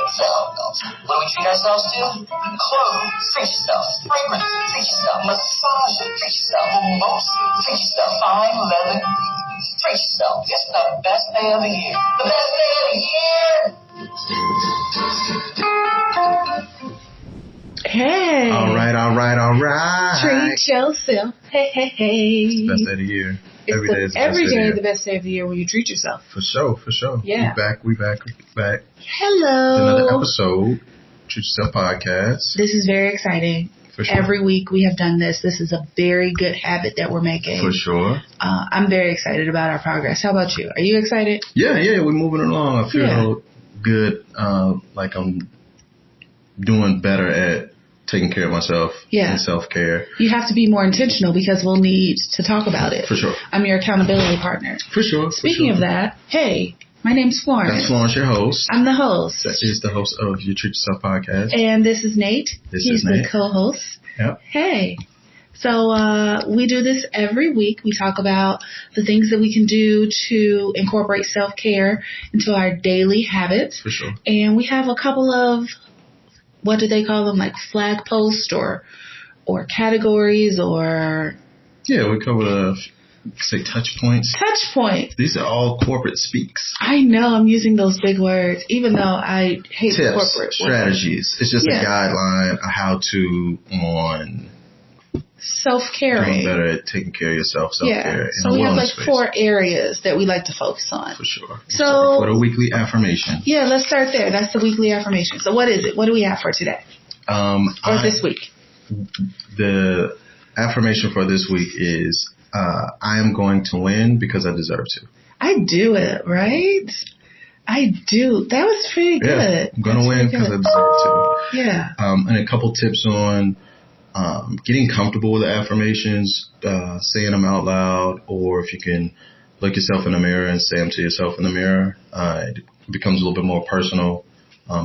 What do we treat ourselves to? Clothes, treat yourself. Fragrance, treat yourself. Massage, treat yourself. Mimosa, treat yourself. Fine leather, treat yourself. It's the best day of the year. The best day of the year. Hey. All right. Treat yourself. Hey. It's the best day of the year. Every day is the best day of the year when you treat yourself. For sure. Yeah. We back. Hello. Another episode, Treat Yourself Podcast. This is very exciting. For sure. Every week we have done this. This is a very good habit that we're making. For sure. I'm very excited about our progress. How about you? Are you excited? Yeah, we're moving along. I feel good, like I'm doing better at taking care of myself and self-care. You have to be more intentional because we'll need to talk about it. For sure. I'm your accountability partner. For sure. Speaking of that, hey, my name's Florence. That's Florence, your host. I'm the host. That is the host of your Treat Yourself Podcast. And this is Nate. He's the co-host. Yep. Hey. So we do this every week. We talk about the things that we can do to incorporate self-care into our daily habits. For sure. And we have a couple of, what do they call them, like flag posts or categories or... Yeah, we cover say touch points. Touch points. These are all corporate speaks. I know I'm using those big words, even though I hate Tips, corporate strategies. words. It's just a guideline of how to on self-caring. Doing better at taking care of yourself, self-care. Yeah. So we have like 4 areas that we like to focus on. For sure. So for the weekly affirmation. Yeah, let's start there. That's the weekly affirmation. So what is it? What do we have for today? This week? The affirmation for this week is I am going to win because I deserve to. I do it, right? I do. That was pretty good. Yeah, I'm going to win because I deserve to. Yeah. And a couple tips on getting comfortable with the affirmations, saying them out loud, or if you can look yourself in the mirror and say them to yourself in the mirror, it becomes a little bit more personal,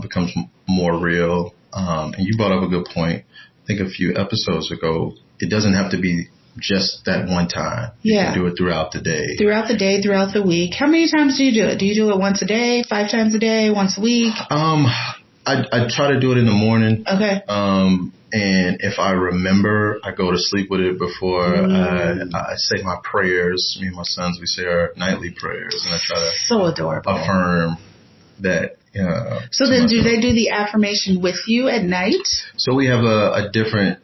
becomes more real. And you brought up a good point. I think a few episodes ago, it doesn't have to be just that one time. You can do it throughout the day. Throughout the week. How many times do you do it? Do you do it once a day, 5 times a day, once a week? I try to do it in the morning. Okay. And if I remember, I go to sleep with it before I say my prayers. Me and my sons, we say our nightly prayers, and I try to affirm that. So then do they do the affirmation with you at night? So we have a different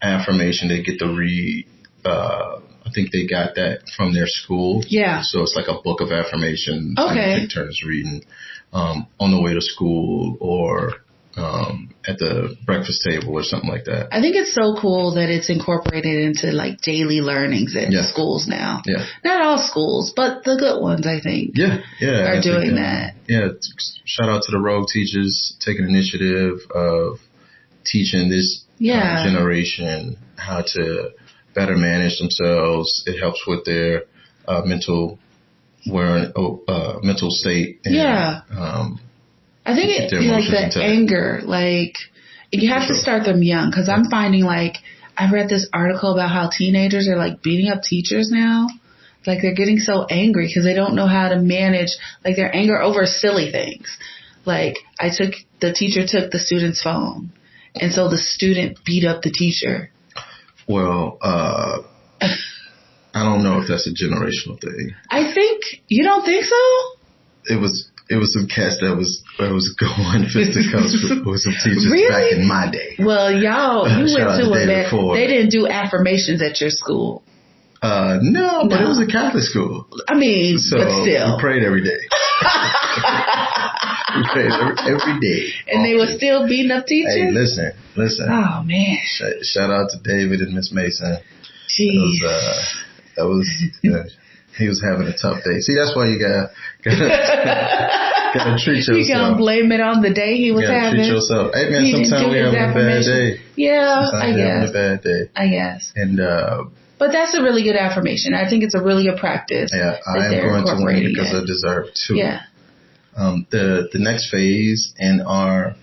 affirmation. They get to read. I think they got that from their school. Yeah. So it's like a book of affirmation. Okay. They take turns reading on the way to school or at the breakfast table or something like that. I think it's so cool that it's incorporated into like daily learnings in schools now. Yeah. Not all schools, but the good ones, I think. Are doing that. Yeah. Shout out to the rogue teachers taking initiative of teaching this generation how to better manage themselves. It helps with their mental state. And, I think it's like the anger, like you have to start them young because I'm finding like I read this article about how teenagers are like beating up teachers now. Like they're getting so angry because they don't know how to manage like their anger over silly things. Like the teacher took the student's phone and so the student beat up the teacher. Well, I don't know if that's a generational thing. You don't think so? It was some cats that was going fisticuffs with some teachers back in my day. Well, you went to it. They didn't do affirmations at your school. No, but it was a Catholic school. I mean, but still. We prayed every day. We prayed every day. And they were still beating up teachers? Hey, listen. Oh, man. Shout out to David and Miss Mason. Jeez. That was he was having a tough day. See, that's why you gotta treat yourself. You gotta blame it on the day he was having. Treat yourself. Hey man, sometimes we have a bad day. Yeah, I guess. A bad day. I guess. And but that's a really good affirmation. I think it's a really good practice. Yeah, I am going to win because I deserve to. Yeah. The next phase in our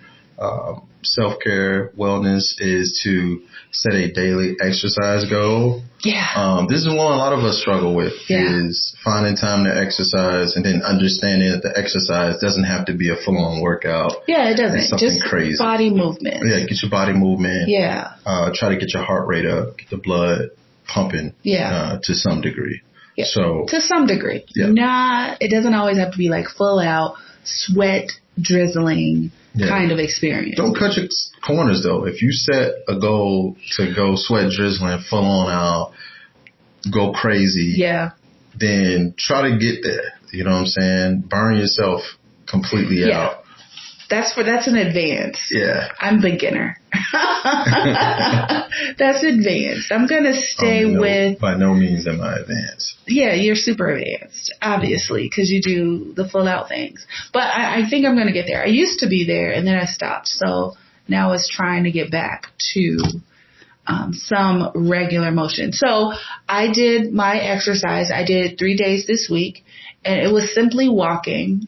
self-care wellness is to set a daily exercise goal. Yeah. This is one a lot of us struggle with, is finding time to exercise and then understanding that the exercise doesn't have to be a full-on workout. Yeah, it doesn't. Something just crazy. Body movement. Yeah, get your body movement. Yeah. Try to get your heart rate up, get the blood pumping. Yeah. To some degree. Yeah. So to some degree. Yeah. It doesn't always have to be like full out, sweat drizzling kind of experience. Don't cut your corners though. If you set a goal to go sweat drizzling, full on out, go crazy, then try to get there. You know what I'm saying? Burn yourself completely out. That's an advance. Yeah. I'm beginner. That's advanced. I'm going to stay with... By no means am I advanced. Yeah, you're super advanced, obviously, because you do the full out things. But I think I'm going to get there. I used to be there, and then I stopped. So now it's trying to get back to some regular motion. So I did my exercise. I did 3 days this week, and it was simply walking.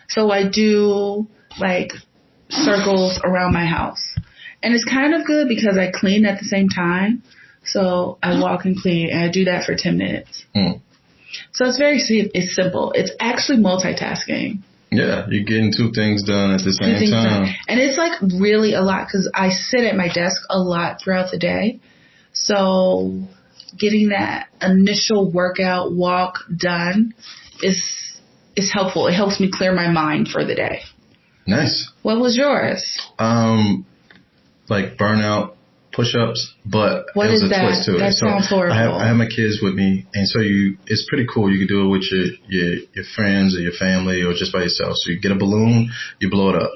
So I do like circles around my house, and it's kind of good because I clean at the same time. So I walk and clean, and I do that for 10 minutes. So it's simple. It's actually multitasking. Yeah, you're getting two things done at the same time. And it's like really a lot because I sit at my desk a lot throughout the day. So getting that initial workout walk done is helpful. It helps me clear my mind for the day. Nice. What was yours? Like burnout push-ups, but what it was is a that? twist to it. That sounds horrible. I have my kids with me, and so it's pretty cool. You can do it with your friends or your family or just by yourself. So you get a balloon, you blow it up,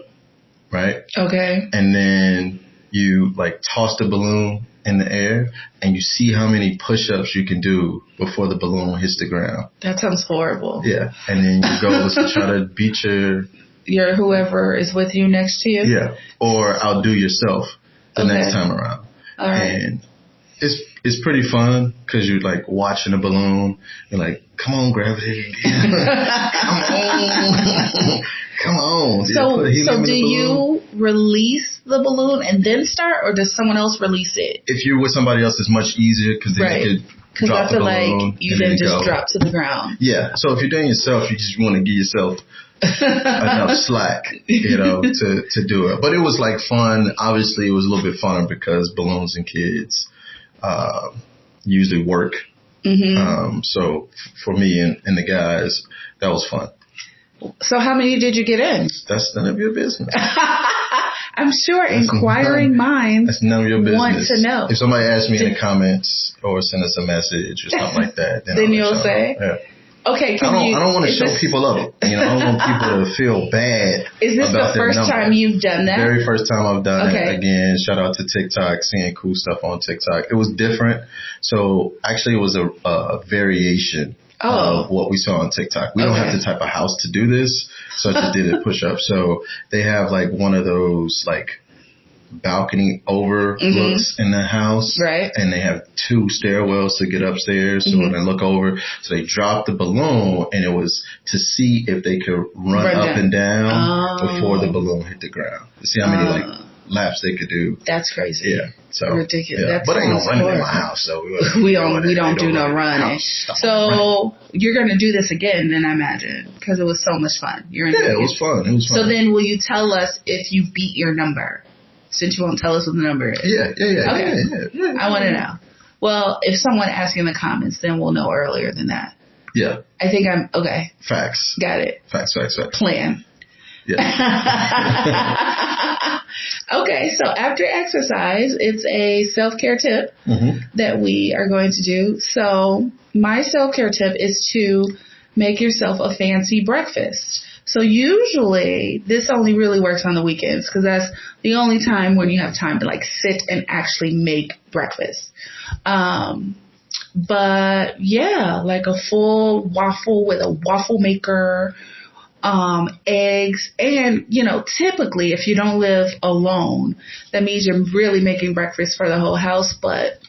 right? Okay. And then you like toss the balloon in the air, and you see how many push-ups you can do before the balloon hits the ground. That sounds horrible. Yeah, and then you go to try to beat your whoever is with you next to you. Yeah, or outdo yourself the next time around. All right. And it's pretty fun because you're like watching a balloon. You're like, come on, gravity. Come on. So do you release the balloon and then start, or does someone else release it? If you're with somebody else, it's much easier because then you could drop the balloon. Like you then just drop to the ground. Yeah. So if you're doing it yourself, you just want to give yourself enough slack, to do it. But it was like fun. Obviously, it was a little bit funner because balloons and kids usually work. Mm-hmm. So for me and the guys, that was fun. So how many did you get in? That's none of your business. I'm sure inquiring minds that's none of your business. Want to know. If somebody asks me in the comments or send us a message or something like that, then you'll say. Yeah. Okay, I don't want to show people up. I don't want people to feel bad. Is this the first time you've done that? Very first time I've done it. Again, shout out to TikTok, seeing cool stuff on TikTok. It was different. So actually it was a variation of what we saw on TikTok. We don't have the type of house to do this. So I just did a push up. So they have like one of those like balcony overlooks in the house. Right. And they have 2 stairwells to get upstairs. So when they look over, so they dropped the balloon, and it was to see if they could run up and down before the balloon hit the ground. To see how many like laps they could do. That's crazy. Yeah. So ridiculous. Yeah. But ain't no running in my house, so we don't do no running. So you're gonna do this again, then I imagine, because it was so much fun. It was fun. So then, will you tell us if you beat your number? Since you won't tell us what the number is. Yeah. Okay. Yeah. I want to know. Well, if someone asks in the comments, then we'll know earlier than that. Yeah. I think I'm okay. Facts. Got it. Facts. Plan. Yeah. Okay, so after exercise, it's a self-care tip that we are going to do. So my self-care tip is to make yourself a fancy breakfast. So usually this only really works on the weekends because that's the only time when you have time to like sit and actually make breakfast. But yeah, like a full waffle with a waffle maker, eggs, and typically if you don't live alone, that means you're really making breakfast for the whole house. But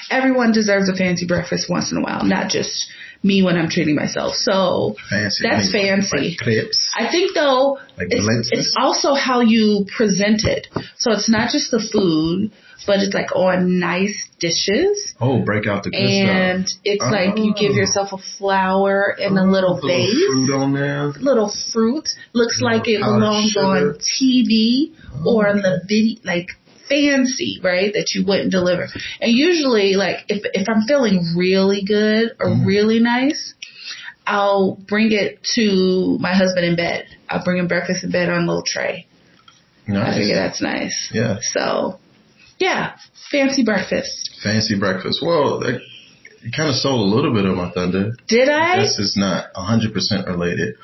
everyone deserves a fancy breakfast once in a while, not just me when I'm treating myself. So that's fancy. Like I think though, like it's also how you present it. So it's not just the food, but it's like on nice dishes. Oh, break out the good stuff. And it's like you give yourself a flower and a little vase. Little fruit on there. Little fruit. Looks like it belongs on TV or on the video, like fancy, right? That you wouldn't deliver. And usually, like, if I'm feeling really good or really nice, I'll bring it to my husband in bed. I'll bring him breakfast in bed on a little tray. Nice. I figure that's nice. Yeah. So, yeah, fancy breakfast. Fancy breakfast. Well, you kind of stole a little bit of my thunder. Did I? This is not 100% related.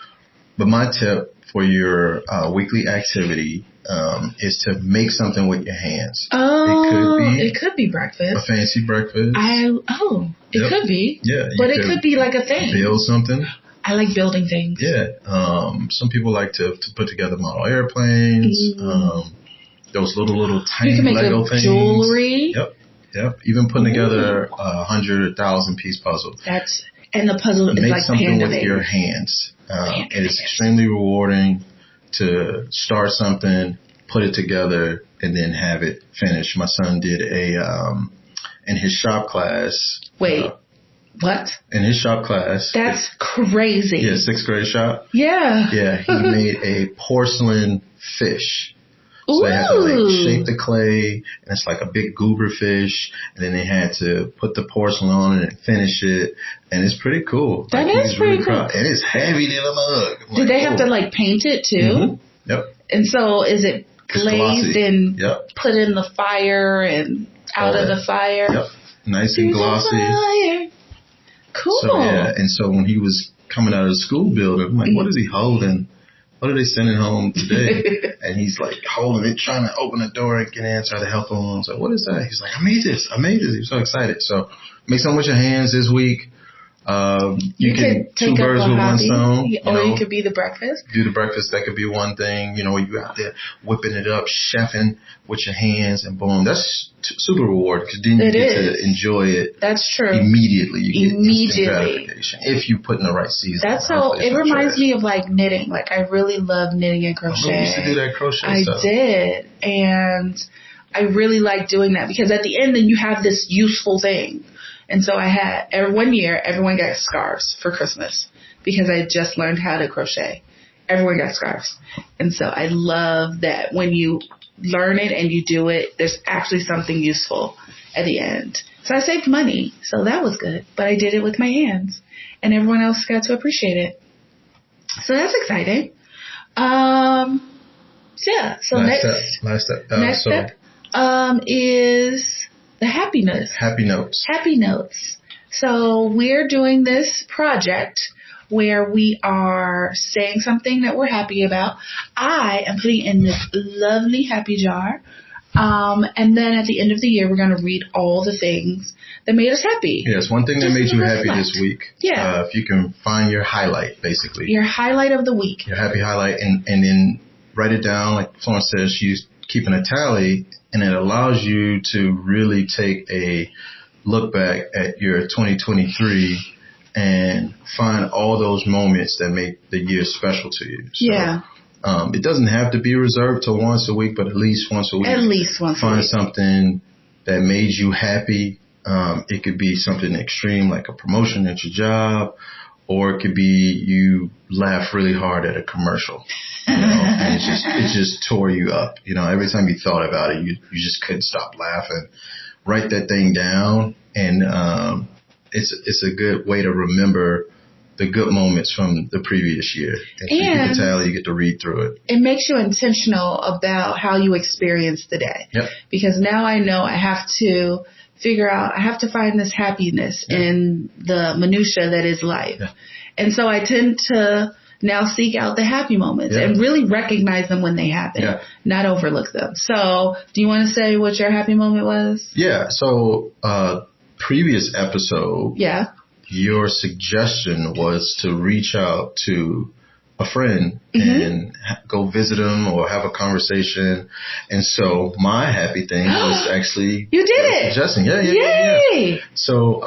But my tip for your weekly activity is to make something with your hands. Oh, it could be breakfast. A fancy breakfast. It could be. Yeah. But it could be like a thing. Build something. I like building things. Yeah. Some people like to put together model airplanes. Those little tiny you can make Lego things. Jewelry. Yep. Even putting together 100,000 piece puzzle. And the puzzle is make like something with panda your hands. It is extremely rewarding to start something, put it together, and then have it finished. My son did in his shop class. Wait, what? In his shop class. That's crazy. Yeah, 6th grade shop. Yeah. Yeah, he made a porcelain fish. So they had to like shape the clay, and it's like a big goober fish, and then they had to put the porcelain on it and finish it, and it's pretty cool. That is pretty cool. And it's heavy than a mug. Did they have to like paint it too? Mm-hmm. Yep. And so is it glazed and put in the fire and out of the fire? Yep. Nice and glossy. Cool. So yeah, and so when he was coming out of the school building, I'm like, what is he holding? What are they sending home today? And he's like holding it, trying to open the door and get in, try to help him. I was like, what is that? He's like, I made this. He was so excited. So make something with your hands this week. You can two birds with one stone. You could be the breakfast. Do the breakfast. That could be one thing. You out there whipping it up, chefing with your hands, and boom. That's super rewarding because then you get to enjoy it. That's true. Immediately. You get instant gratification if you put in the right season. That's how it reminds me of like knitting. Like I really love knitting and crochet. I used to do that crochet stuff. I did. And I really like doing that because at the end then you have this useful thing. And so I had, one year, everyone got scarves for Christmas because I just learned how to crochet. Everyone got scarves. And so I love that when you learn it and you do it, there's actually something useful at the end. So I saved money. So that was good. But I did it with my hands. And everyone else got to appreciate it. So that's exciting. So last step is the happy notes. Happy notes. So we're doing this project where we are saying something that we're happy about. I am putting in this lovely happy jar. And then at the end of the year, we're going to read all the things that made us happy. Yes, one thing that made you happy this week. Yeah. If you can find your highlight, basically. Your highlight of the week. Your happy highlight, and then write it down. Like Florence says, she's keeping a tally, and it allows you to really take a look back at your 2023 and find all those moments that make the year special to you. So, yeah. It doesn't have to be reserved to once a week, but at least once a week. At least once a week. Find something that made you happy. It could be something extreme like a promotion at your job, or it could be you laugh really hard at a commercial. And it just tore you up. Every time you thought about it, you just couldn't stop laughing. Write that thing down, and it's a good way to remember the good moments from the previous year. And so you can tell, you get to read through it. It makes you intentional about how you experience the day. Yep. Because now I know I have to figure out, I have to find this happiness in the minutia that is life. Yeah. And so I tend to now seek out the happy moments and really recognize them when they happen, not overlook them. So do you want to say what your happy moment was? Yeah. So previous episode, your suggestion was to reach out to a friend and go visit them or have a conversation. And so my happy thing was actually you did it. Suggesting. Yeah. So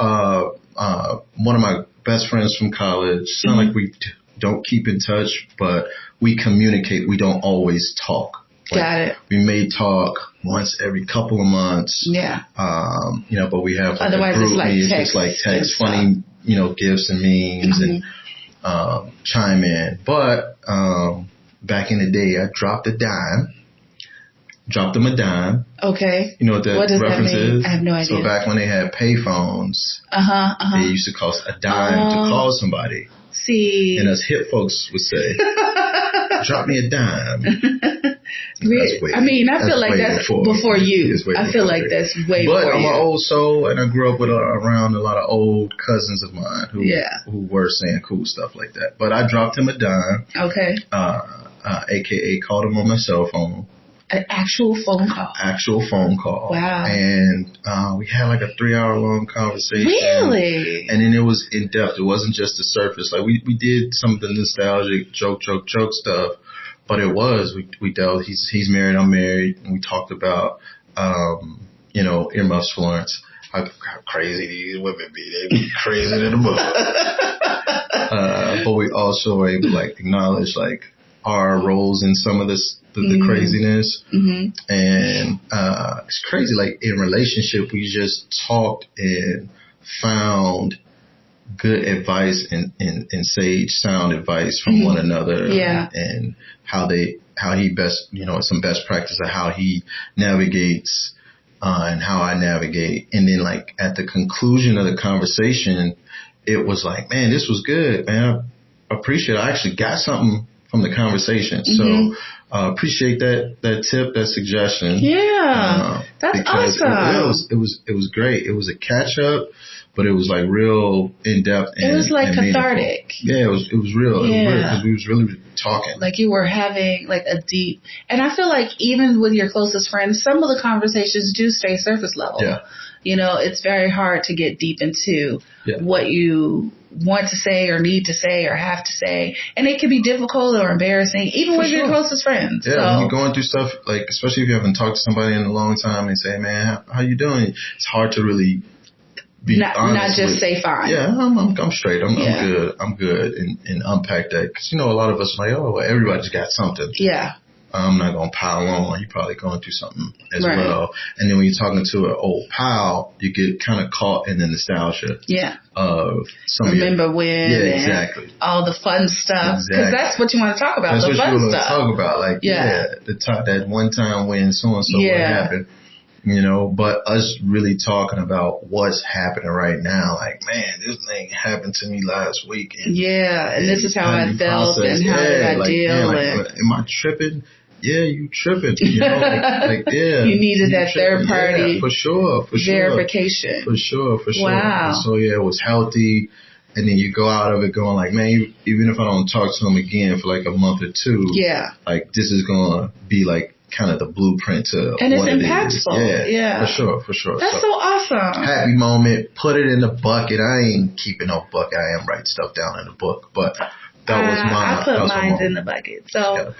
one of my best friends from college. It's not like we don't keep in touch, but we communicate. We don't always talk. Like, got it. We may talk once every couple of months. Yeah. But we have like otherwise a group it's like meeting, text, just like text, funny, gifts and memes and chime in. But back in the day, I dropped them a dime. Okay. You know what that reference is? I have no idea. So back when they had pay phones, it used to cost a dime to call somebody. See. And us hip folks would say, drop me a dime. I feel like that's before you. I feel like that's way before you. But I'm an old soul, and I grew up around a lot of old cousins of mine who were saying cool stuff like that. But I dropped him a dime. Okay. AKA called him on my cell phone. An actual phone call. Actual phone call. Wow. And we had like a 3-hour long conversation. Really? And then it was in depth. It wasn't just the surface. Like we did some of the nostalgic joke stuff, but it was we dealt. He's married. I'm married, and we talked about earmuffs, Florence. How crazy these women be. They be crazy in the book. But we also were able to like acknowledge like our roles in some of this. The craziness. And it's crazy. Like in relationship, we just talked and found good advice and sage, sound advice from one another. Yeah. And how he best, some best practice of how he navigates and how I navigate. And then like at the conclusion of the conversation, it was like, man, this was good, man. I appreciate it. I actually got something from the conversation. So appreciate that tip, that suggestion. Yeah, that's awesome. It was great. It was a catch up, but it was like real in depth. It was like cathartic. Yeah, it was real. Yeah. It was real because we was really talking. Like you were having like a deep, and I feel like even with your closest friends, some of the conversations do stay surface level. Yeah. It's very hard to get deep into what you want to say or need to say or have to say. And it can be difficult or embarrassing, even with your closest friends. Yeah, when you're going through stuff, like, especially if you haven't talked to somebody in a long time and say, man, how you doing? It's hard to really be honest. Not just say fine. Yeah, I'm straight. I'm good. I'm good. And unpack that. Because, a lot of us are like, oh, well, everybody's got something. Yeah. I'm not going to pile on. You're probably going through something as well. And then when you're talking to an old pal, you get kind of caught in the nostalgia. Yeah. Of some Remember when. Yeah, exactly. All the fun stuff. Because that's what you want to talk about. That's the what fun you want to talk about. Like, that one time when so-and-so what happened. But us really talking about what's happening right now, like, man, this thing happened to me last week. And this is how I felt and how did I deal with it. Am I tripping? Yeah, you tripping. You needed that third party. For sure. Verification. For sure. Wow. And so, it was healthy. And then you go out of it going like, man, even if I don't talk to him again for like a month or two, like this is going to be like kind of the blueprint to and it's impactful. Yeah. For sure. That's so awesome. Happy moment. Put it in the bucket. I ain't keeping no bucket. I am writing stuff down in the book, but that was mine. I put mine in the bucket. So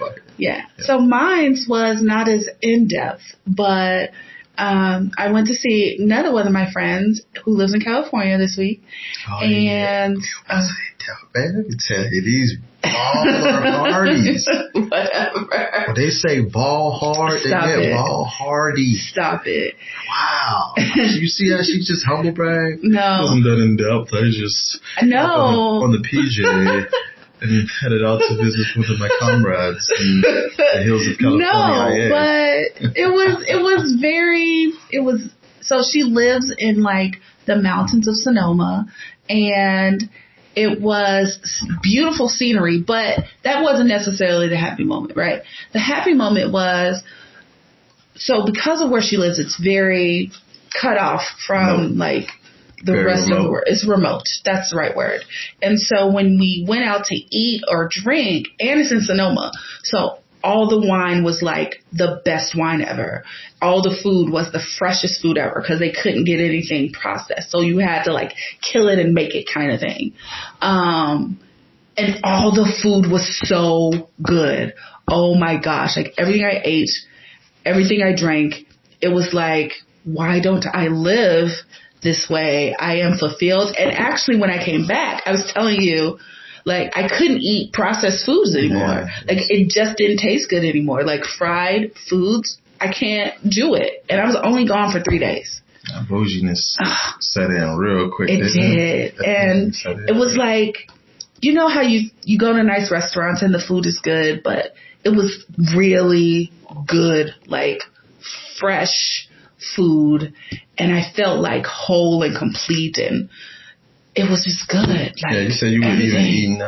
So mine was not as in depth, but I went to see another one of my friends who lives in California this week, and man, let me tell you, these baller hardies. Whatever. When they say ball hard, they get ball hardy. Stop it. Wow. You see how she just humble brag? No. Wasn't that in depth. I just on the PJ. And headed out to visit with my comrades in the hills of California. No, but it was so she lives in like the mountains of Sonoma, and it was beautiful scenery, but that wasn't necessarily the happy moment, right? The happy moment was, so because of where she lives, it's very cut off from like the very rest remote. Of the world. It's remote. That's the right word. And so when we went out to eat or drink, and it's in Sonoma, so all the wine was like the best wine ever. All the food was the freshest food ever because they couldn't get anything processed. So you had to like kill it and make it kind of thing. And all the food was so good. Oh my gosh. Like everything I ate, everything I drank, it was like, why don't I live this way. I am fulfilled. And actually, when I came back, I was telling you, like, I couldn't eat processed foods anymore. Yeah. Like, it just didn't taste good anymore. Like, fried foods, I can't do it. And I was only gone for 3 days. Bouginess set in real quick. It did. And it was like, you know how you go to nice restaurants and the food is good, but it was really good, like fresh food. And I felt like whole and complete, and it was just good. Like, yeah, you said you were even eating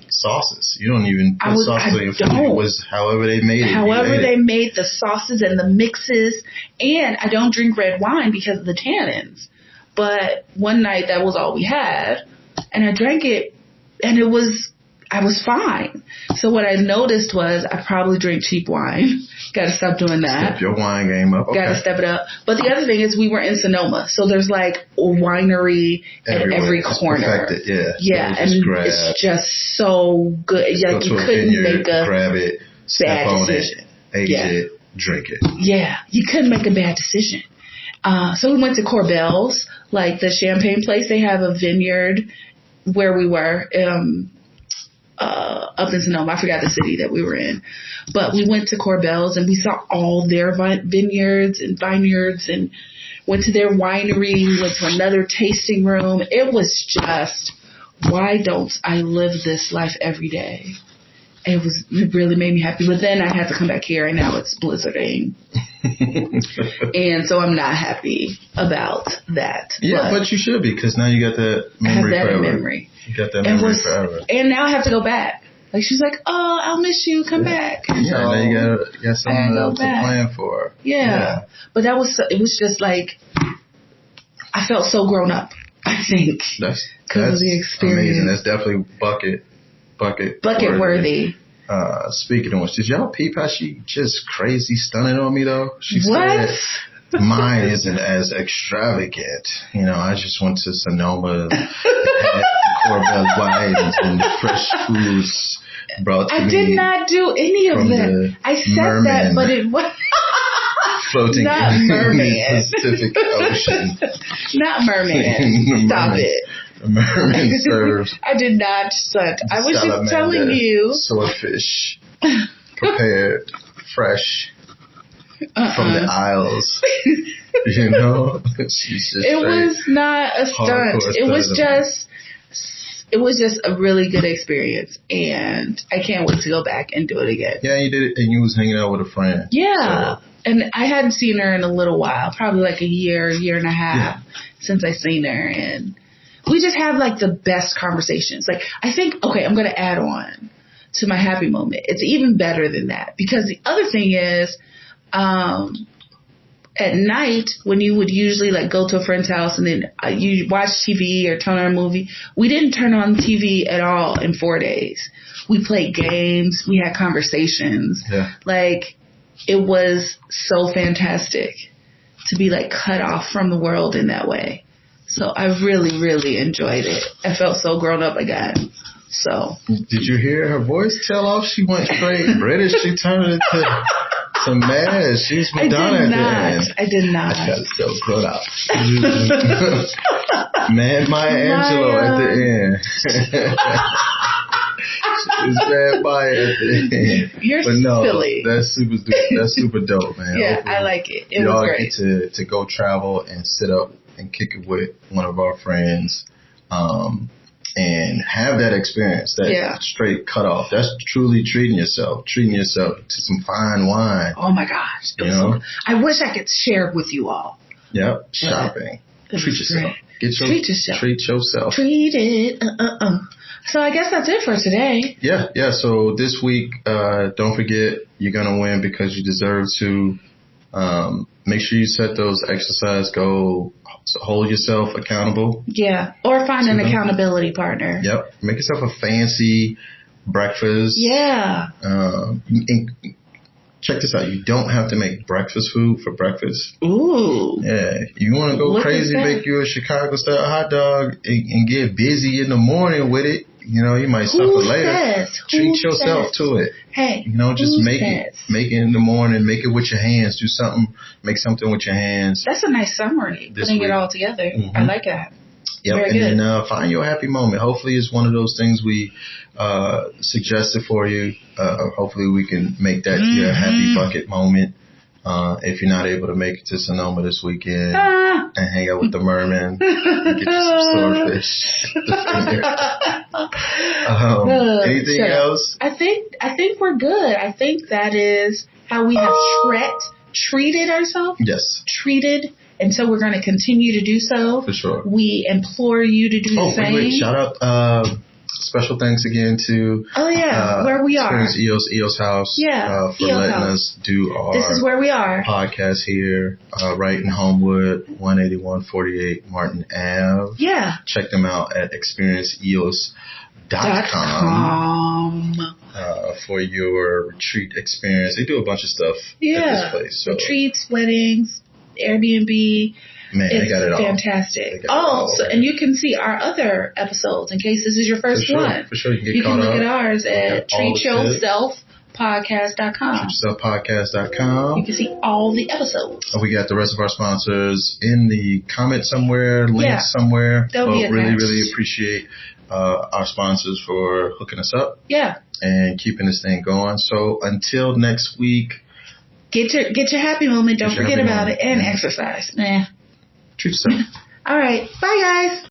sauces. You don't even put sauces on your food. It was however they made it. However they made the sauces and the mixes. And I don't drink red wine because of the tannins. But one night that was all we had. And I drank it, and I was fine. So what I noticed was I probably drink cheap wine. Got to stop doing that. Step your wine game up. Okay. Got to step it up. But the other thing is we were in Sonoma. So there's like a winery at every corner. Perfected, yeah. Yeah. And it's just so good. Like, you couldn't make a grab it, bad decision. Age it, drink it. Yeah. You couldn't make a bad decision. So we went to Corbell's, like the champagne place. They have a vineyard where we were, up in Sonoma. I forgot the city that we were in. But we went to Corbell's and we saw all their vineyards and went to their winery. We went to another tasting room. It was just, why don't I live this life every day? It really made me happy. But then I had to come back here, and now it's blizzarding. And so I'm not happy about that. Yeah, but you should be, because now you got that memory forever. You got that memory forever. And now I have to go back. Like, she's like, oh, I'll miss you. Come back. And yeah, now you got something else to plan for. Yeah. But it was just like, I felt so grown up, I think. That's of the experience. Amazing. That's definitely bucket worthy. Speaking of which, did y'all peep how she just crazy stunning on me though? She what? said mine isn't as extravagant. You know, I just went to Sonoma and had Corbell's wines and the fresh foods brought to me. I did not do any of that. I said that, but it was floating not in merman. the Pacific Ocean. Not merman. Stop it. Merman serves. I did not stunt. I was just telling you. Swordfish prepared fresh from the Isles. You know? It was not a stunt. It was just a really good experience, and I can't wait to go back and do it again. Yeah, you did it, and you was hanging out with a friend. Yeah. So. And I hadn't seen her in a little while, probably like a year and a half since I seen her, and we just have like the best conversations. Like, I think, okay, I'm going to add on to my happy moment. It's even better than that, because the other thing is, at night when you would usually like go to a friend's house and then you watch TV or turn on a movie, we didn't turn on TV at all in 4 days. We played games. We had conversations. Yeah. Like, it was so fantastic to be like cut off from the world in that way. So I really, really enjoyed it. I felt so grown up again. So. Did you hear her voice tail off? She went straight British. She turned into some mad. She's Madonna at the end. I did not. I felt so grown up. Mad Maya Angelou at the end. It's bad Maya at the end. You're silly. That's super dope, man. Yeah, hopefully, I like it. It was great. Y'all get to go travel and sit up and kick it with one of our friends, and have that experience, that straight cut off. That's truly treating yourself to some fine wine. Oh my gosh. You know? I wish I could share it with you all. Yep. Shopping. Treat yourself. Treat yourself. Treat yourself. Treat it. So I guess that's it for today. Yeah. So this week, don't forget, you're going to win because you deserve to. Make sure you set those exercise goals. Hold yourself accountable. Yeah. Or find an accountability partner. Yep. Make yourself a fancy breakfast. Yeah. And check this out. You don't have to make breakfast food for breakfast. Ooh. Yeah. You want to go crazy, make you a Chicago-style hot dog and get busy in the morning with it. You might suffer later. Treat yourself to it. Hey, just make it in the morning. Make it with your hands. Do something. Make something with your hands. That's a nice summary. Putting it all together. Mm-hmm. I like that. Yep. Very and good. Then find your happy moment. Hopefully, it's one of those things we suggested for you. Hopefully, we can make that your happy bucket moment. If you're not able to make it to Sonoma this weekend and hang out with the merman, get you some swordfish. Anything else? I think we're good. I think that is how we have treated ourselves. Yes. Treated. And so we're going to continue to do so. For sure. We implore you to do the same. Wait, shout out, special thanks again to where we are. Experience EOS House for letting us do our This is where we are. podcast here right in Homewood, 18148 Martin Ave. Yeah. Check them out at experienceeos.com for your retreat experience. They do a bunch of stuff at this place. So. Retreats, weddings, Airbnb. Man, they got it all. Fantastic. And you can see our other episodes in case this is your first one. For sure. You can look at ours at treatyourselfpodcast.com. Treatyourselfpodcast.com. You can see all the episodes. We got the rest of our sponsors in the comment somewhere, links somewhere. They'll be really, really appreciate our sponsors for hooking us up. Yeah. And keeping this thing going. So until next week. Get your happy moment. Don't forget about it. And exercise. Treat yourself. All right. Bye, guys.